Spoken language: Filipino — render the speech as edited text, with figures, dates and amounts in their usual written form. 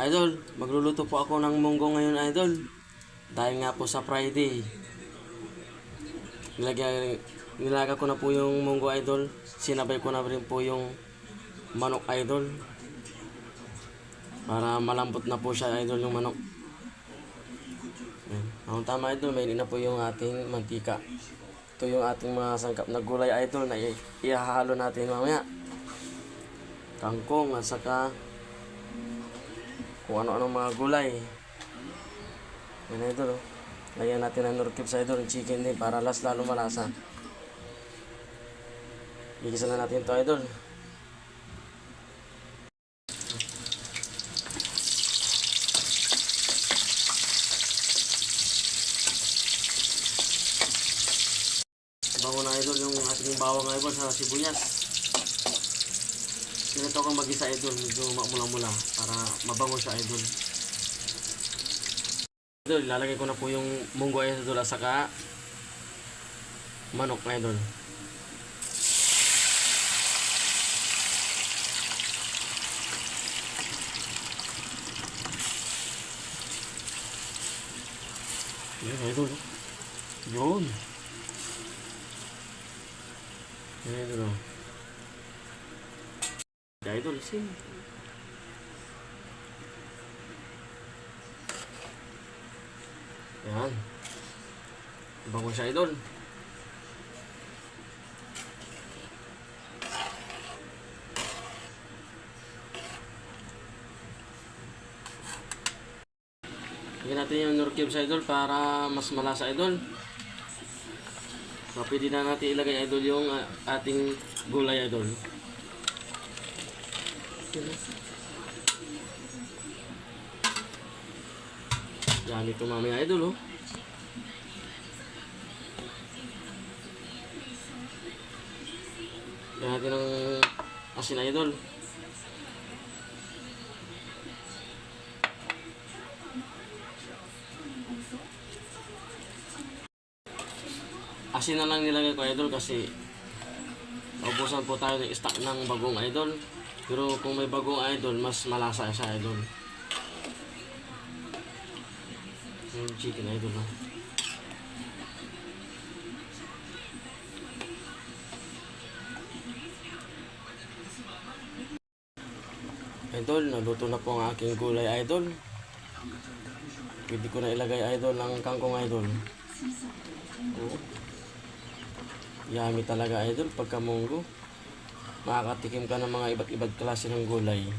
Idol, magluluto po ako ng munggo ngayon, idol. Dahil nga po sa Friday. Nilagay ko na po yung munggo, idol. Sinabay ko na rin po yung manok, idol. Para malambot na po siya, idol, yung manok. Ang tama, idol, may na po yung ating mantika. Ito yung ating mga sangkap na gulay, idol, na ihahalo natin mamaya. Kangkong at saka kung ano-ano mga gulay. Yan, idol, oh. Lagyan natin ng nor cubes, idol, yung chicken din para lalo malasa. Gigisa na natin ito, idol. Bango na, idol, yung ating bawang, idol, sa sibuyas. Ganito akong mag-isa, idol, medyo mula-mula para mabango siya, idol. Idol, ilalagay ko na po yung munggo, idol, at saka manok, idol. Yan, idol. Yun. Yan, idol. Idol, sim. Yan. Bango siya, idol. Lagyan natin yung nor cubes, idol, para mas malasa, idol. So, pwede na natin ilagay, idol, yung ating gulay, idol. Yan ito mamaya, idol, oh. Yan natin ng asin, idol. Asin na lang nilagay ko, idol, kasi ubusan po tayo ng stock ng bagong, idol. Pero kung may bagong, idol, mas malasa siya, idol. Yung chicken, idol, oh. Idol, naluto na po ang aking gulay, idol. Pwede ko na ilagay, idol, ang kangkong, idol. Oh. Yummy talaga, idol, pagka munggo. Makakatikim ka ng mga iba't ibang klase ng gulay.